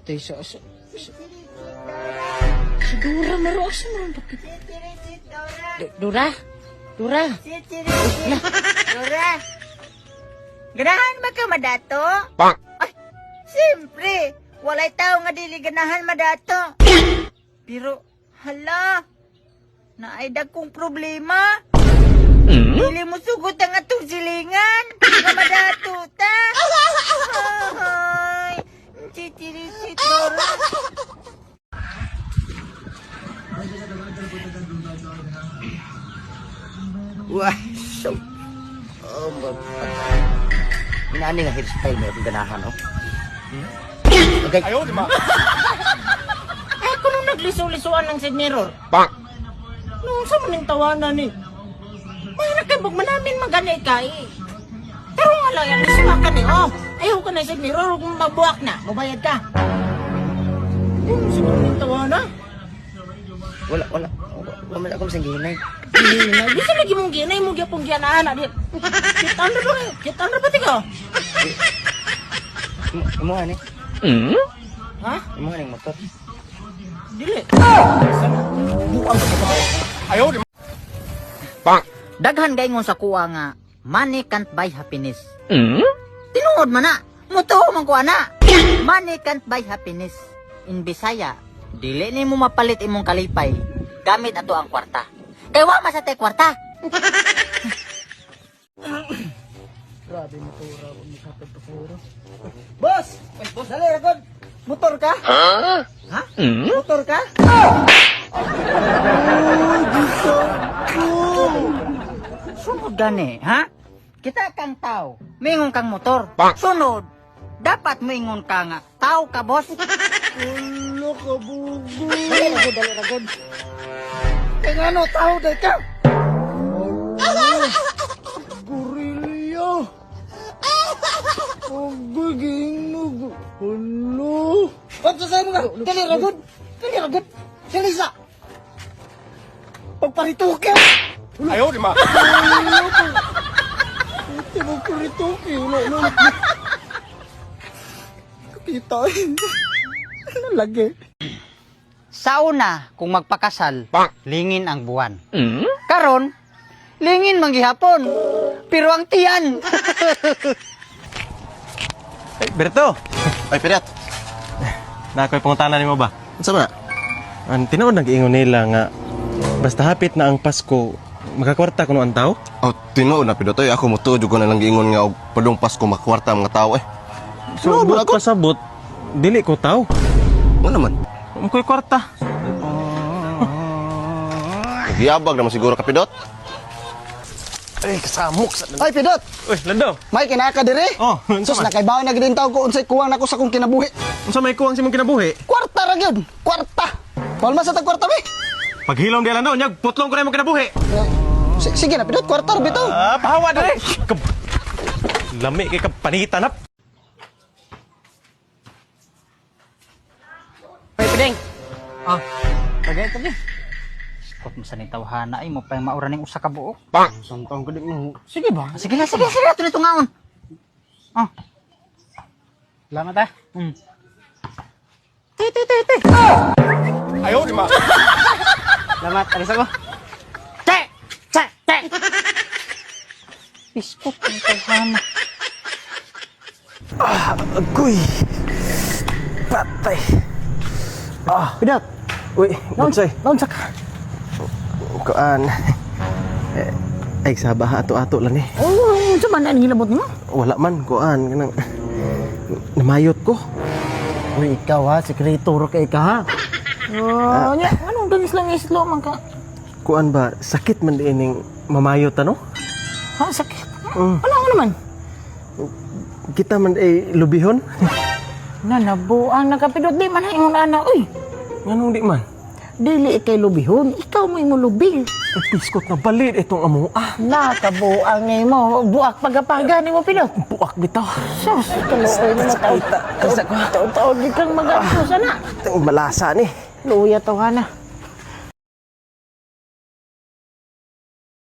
Tay si Dora marosa mo bakit? Dora? Dora? Dora, ganahan ba ka madato? Bang! Ay, siyempre, walay tao nga dili ganahan madato. Pero, hala, naaidag kong problema. Dili mo sugot ang atong silingan. Nga madato ta. Ay, chitirisit, Dora. Wah, so... Inaani nga hairstyle mo yung ganahan, oh. Okay. Ayaw, di ba? Ay, kung nung nagliso-lisuan ng side mirror, Bang! nung sa maning tawanan ni, may nakibog manamin magani ka eh. Pero nga lang yan, lisuwakan eh, oh. Ayaw ka na side mirror, kung mabuwak na, mabayad ka. Kung sa maning tawanan, Wala man ako masang gihinay. di sa lagi mong ginay, mong gyapong giyanaan, adi. Kita na ba tiga? Imo ani? Ha? Imo ani motor. Dili. Ayaw, di ba? Bang! Daghan gaingon sa kuha nga, money can't buy happiness. Tinuod man na, mutuo man kuha na. Money can't buy happiness. In Bisaya, dili ni mo mapalit imong kalipay, gamit ato ang kwarta. Kay wa man sa tay kwarta. Grabe mo to, raw mo kapit to puro. Boss! Boss, dali, ragod. Motor ka? Ha? Motor ka? Sunod gani, ha? Kita kang tao, mingon kang motor. Bang! Sunod, dapat mingon ka nga, tao ka, boss. Ulo ka, bugo. Dali, ragod. Kaya nga no, tao day ka. Gorilya. Pagiging nugo. Ulo. Ba't sasaya mo nga? Dali, ragod. Dali, ragod. Dali sa. Pagparitukin. Ayaw, di ba? Ito mo kurito. Ulo. Kita. Ano lagi? Sa una, kung magpakasal, Bang! lingin ang buwan. Karon, lingin manggihapon. Pero ang tiyan. Ay, Berto! Ay, Pirat. Nakoy pangutanan nimo ba? Ano ba na? Ang tinuod nag-iingon nila nga basta hapit na ang Pasko, makakwarta kuno ang tao? Oh, tinuod na, Pidotoy. Ako mutuod ko na lang giingon nga og padung Pasko makwarta ang mga tao eh. So, buot pasabot, dili ko tao. Ano naman? Mukoy kwarta. Nagyabag naman siguro ka, Pidot. Ay, kasamok sa... Ay, Pidot! Uy, Lando! May kinaka diri? Oh, Sus, nakaibaw na gidin tao ko unsay kuwang nako sa kong kinabuhi. unsa may kuwang si mong kinabuhi? Kwarta ra gyud, kwarta. Walma sa tag kwarta mi. Paghilom di Lando, nyag putlong ko na imong kinabuhi. Sige na, Pidot, kwarta ra bitaw. Ah, pahawa dali. Lami kay ka panitanap. Hoy, Pideng. Oh, tagay. Kot mo sa nitawhana ay mo pa maura ning usa ka buok. Bang! Santang gid mo. Sige ba? Sige. Ato nito ngaon. Oh. Salamat ah. Te. Ayaw, di ba? Salamat, alis ako. Te. Biskot ng tawhana. Agoy. Patay. Pidot, Uy, unsay? naon sa ka? Kuan. Ay sabah ato-ato lang ni. Oh, sa man ang hilabot mo? Wala man kuan kanang namayot ko. Uy, ikaw ha, sekretor ka ha. Oh, nya, anong ganis lang islo man ka? Kuan ba sakit man diining mamayot ano? Ha, sakit. Wala ko naman. Kita man ay lubihon. Nanabuang nakapidot di man ingon ana, uy. Nganong di man? Dili kay lubihon, ikaw mo imo lubing. Piskot na balit itong amo. Nakabuang nimo, buak pagapaga nimo pidot. Buak bitaw. Sus, tuloy mo tayo. Taon-taon di kang mag-atos, ana. Itong malasa ni. Luya to, hana.